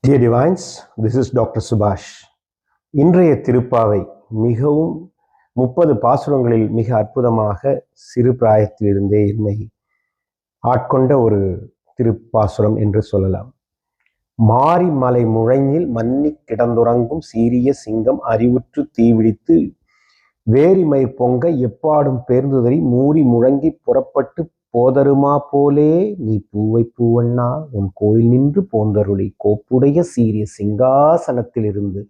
Dear Divines, this is Dr. Subhash. இன்றைய திருப்பாவை மிகவும் 30 பாசுரங்களில் மிக அற்புதமாக சிறு பிராயத்திலிருந்தே என்னை ஆட்கொண்ட ஒரு திருப்பாசுரம் என்று சொல்லலாம். மாரி மலை முழங்கில் மன்னி கிடந்துறங்கும் சீரிய சிங்கம் அறிவுற்று தீவிழித்து வேரிமயிர் பொங்க எப்பாடும் பேர்ந்துதறி மூறி முழங்கி புறப்பட்டு போதருமா போலே நீ பூவை பூவண்ணா உன் கோயில் நின்று போந்தருளி கோப்புடைய சீரிய சிங்காசனத்தில் இருந்து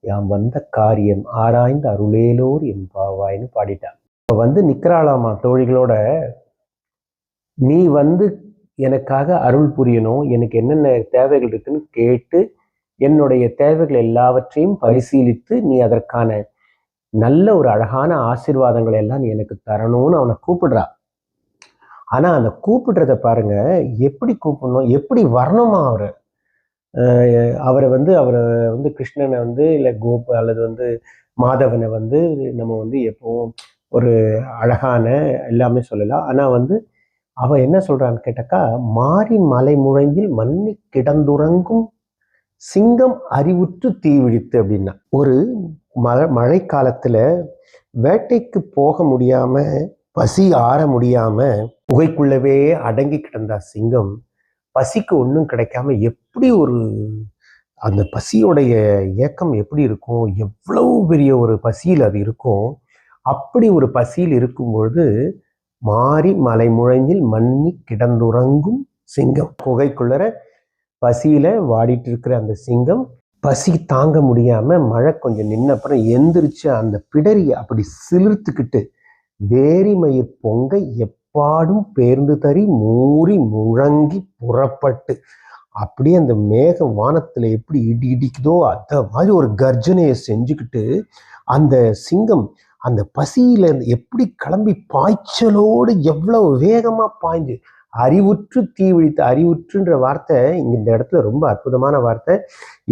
யாம் வந்த காரியம் ஆராய்ந்து அருளேலோர் என்பாவாய்னு பாடிட்டான். இப்போ நிற்கிறாளாமா தோழிகளோட, நீ எனக்காக அருள் புரியணும், எனக்கு என்னென்ன தேவைகள் இருக்குன்னு கேட்டு என்னுடைய தேவைகள் எல்லாவற்றையும் பரிசீலித்து நீ அதற்கான நல்ல ஒரு அழகான ஆசீர்வாதங்களை எல்லாம் நீ எனக்கு தரணும்னு அவனை கூப்பிடுறா. ஆனா அந்த கூப்பிடுறத பாருங்க, எப்படி கூப்பிடணும், எப்படி வரணுமா அவரை கிருஷ்ணனை இல்லை கோபு அல்லது மாதவனை நம்ம எப்பவும் ஒரு அழகான எல்லாமே சொல்லலாம். ஆனா அவ என்ன சொல்றான்னு கேட்டாக்கா, மாரி மலை முழங்கில் மன்னி கிடந்துறங்கும் சிங்கம் அறிவுற்று தீவிழித்து அப்படின்னா, ஒரு மழை காலத்துல வேட்டைக்கு போக முடியாம பசி ஆற முடியாம குகைக்குள்ளவே அடங்கி கிடந்த சிங்கம் பசிக்கு ஒன்றும் கிடைக்காம எப்படி அந்த பசியோடைய இயக்கம் எப்படி இருக்கும், எவ்வளவு பெரிய ஒரு பசியில் அது இருக்கும். அப்படி ஒரு பசியில் இருக்கும் பொழுது மாரி மலை முழங்கில் மன்னி கிடந்துறங்கும் சிங்கம், குகைக்குள்ளற பசியில வாடிட்டு இருக்கிற அந்த சிங்கம் பசி தாங்க முடியாம மழை கொஞ்சம் நின்னப்புறம் எந்திரிச்சு அந்த பிடரியை அப்படி சிலிர்த்துக்கிட்டு வேரிமயிர் பொங்க எப்பாடும் பேர்ந்து தறி மூறி முழங்கி புறப்பட்டு, அப்படியே அந்த மேகம் வானத்துல எப்படி இடி இடிக்குதோ அந்த மாதிரி ஒரு கர்ஜனையை செஞ்சுக்கிட்டு அந்த சிங்கம் அந்த பசியில எப்படி கிளம்பி பாய்ச்சலோடு எவ்வளவு வேகமா பாய்ஞ்சு அறிவுற்று தீவிழித்து. அறிவுற்றுன்ற வார்த்தை இங்க இந்த இடத்துல ரொம்ப அற்புதமான வார்த்தை.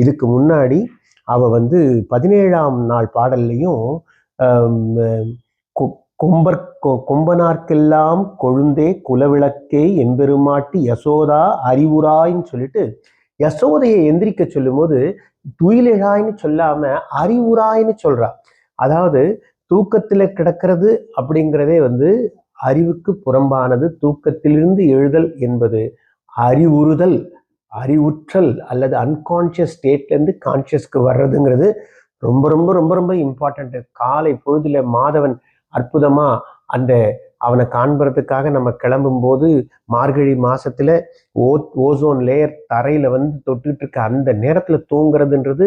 இதுக்கு முன்னாடி அவ 17ஆம் நாள் பாடல்லையும் கொம்பனார்க்கெல்லாம் கொழுந்தே குலவிளக்கே எம்பெருமாட்டி யசோதா அறிவுராயின்னு சொல்லிட்டு யசோதையை எந்திரிக்க சொல்லும் போது துயிலெழாய்ன்னு சொல்லாம அறிவுராயின்னு சொல்றா. அதாவது தூக்கத்துல கிடக்கிறது அப்படிங்கிறதே அறிவுக்கு புறம்பானது. தூக்கத்திலிருந்து எழுதல் என்பது அறிவுறுதல், அறிவுற்றல் அல்லது அன்கான்சியஸ் ஸ்டேட்ல இருந்து கான்சியஸ்க்கு வர்றதுங்கிறது ரொம்ப ரொம்ப ரொம்ப ரொம்ப இம்பார்ட்டன்ட். காலை பொழுதுல மாதவன் அற்புதமா அவனை காண்பறதுக்காக நம்ம கிளம்பும் போது மார்கழி மாசத்துல ஓசோன் லேயர் தரையில தொட்டுட்டு இருக்க அந்த நேரத்துல தூங்குறதுன்றது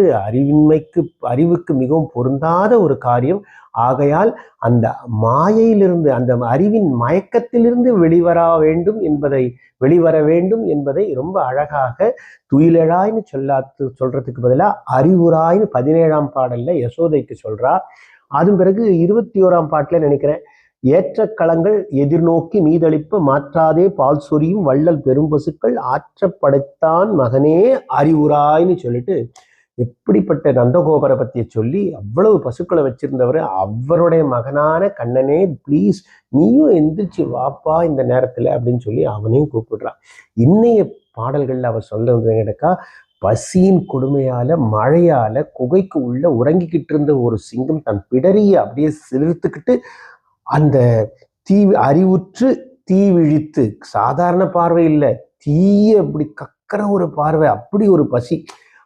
அறிவுக்கு மிகவும் பொருந்தாத ஒரு காரியம். ஆகையால் அந்த மாயையிலிருந்து, அந்த அறிவின் மயக்கத்திலிருந்து வெளிவர வேண்டும் என்பதை ரொம்ப அழகாக துயிலெழாய்னு சொல்றதுக்கு பதிலாக அறிவுராய்னு 17ஆம் பாடல்ல யசோதைக்கு சொல்றா. அதன் பிறகு 21ஆம் பாட்டுல நினைக்கிறேன், ஏற்ற களங்கள் எதிர்நோக்கி மீதளிப்ப மாற்றாதே பால் சொரியும் வள்ளல் பெரும்பசுக்கள் ஆற்றப்படைத்தான் மகனே அறிவுராய்னு சொல்லிட்டு எப்படிப்பட்ட நந்தகோபரை பத்திய சொல்லி அவ்வளவு பசுக்களை வச்சிருந்தவர், அவருடைய மகனான கண்ணனே ப்ளீஸ் நீயும் எந்திரிச்சு வாப்பா இந்த நேரத்துல அப்படின்னு சொல்லி அவனையும் கூப்பிடுறான். இன்னைய பாடல்கள்ல அவர் சொல்றது எனக்கா, பசியின் கொடுமையால மழையால குகைக்கு உள்ள உறங்கிக்கிட்டு இருந்த ஒரு சிங்கம் தன் பிடரியை அப்படியே சிலிர்த்துக்கிட்டு அந்த அறிவுற்று தீவிழித்து, சாதாரண பார்வை இல்லை, தீய அப்படி கக்கிற ஒரு பார்வை, அப்படி ஒரு பசி.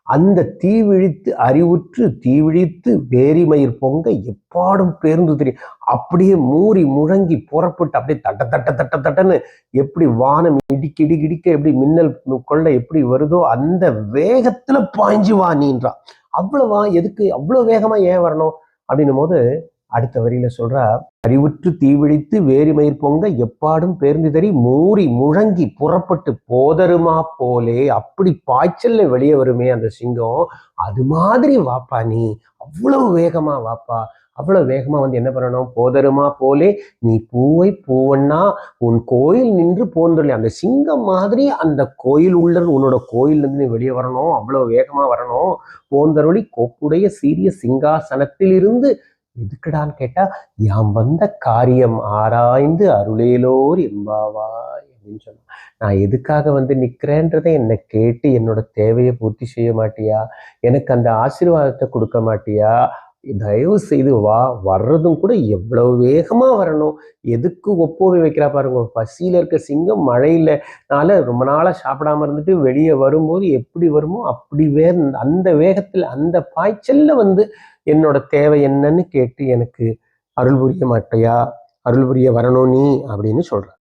அந்த தீவிழித்து அறிவுற்று தீவிழித்து வேரிமயிர் பொங்க எப்பாடும் பேர்ந்து தெரியும், அப்படியே மூறி முழங்கி புறப்பட்டு அப்படியே தட்டன்னு எப்படி வானம் இடிக்க எப்படி மின்னல் கொள்ள எப்படி வருதோ அந்த வேகத்துல பாய்ஞ்சு வா நீன்றான். அவ்வளவா, எதுக்கு அவ்வளவு வேகமா ஏன் வரணும் அப்படின்னும் போது அடுத்த வரியில சொல்றா, அறிவுற்று தீவிழித்து வேரிமயிர் பொங்க எப்பாடும் பேர்ந்து தறி மூறி முழங்கி புறப்பட்டு போதருமா போலே, அப்படி பாய்ச்சல்ல வெளியே வருமே அந்த சிங்கம், அது மாதிரி வாப்பா நீ, அவ்வளவு வேகமா வாப்பா. அவ்வளவு வேகமா என்ன பண்ணணும், போதருமா போலே நீ பூவை பூவண்ணா உன் கோயில் நின்று போந்தொழி. அந்த சிங்கம் மாதிரி அந்த கோயில் உள்ள உன்னோட கோயில் இருந்து நீ வெளியே வரணும், அவ்வளவு வேகமா வரணும். போந்தருளி கோப்புடைய சீரிய சிங்காசனத்தில் இருந்து எதுக்குடான்னு கேட்டா, யாம் வந்த காரியம் ஆராய்ந்து அருளேலோர் என்பாவாய். அப்படின்னு சொன்னான். நான் எதுக்காக வந்து நிக்கிறேன்றதை என்னை கேட்டு என்னோட தேவையை பூர்த்தி செய்ய மாட்டியா? எனக்கு அந்த ஆசீர்வாதத்தை கொடுக்க மாட்டியா? தயவு செய்து வா. வர்றதும் கூட எவ்வளவு வேகமா வரணும். எதுக்கு ஒப்புமை வைக்கிறா பாருங்க. பசியில இருக்க சிங்கம் மழையிலனால ரொம்ப நாளா சாப்பிடாம இருந்துட்டு வெளியே வரும்போது எப்படி வருமோ அப்படி அந்த வேகத்துல அந்த பாய்ச்சல்ல வந்து என்னோட தேவை என்னன்னு கேட்டு எனக்கு அருள் புரிய மாட்டியா? அருள் புரிய வரணும் நீ அப்படின்னு சொல்ற.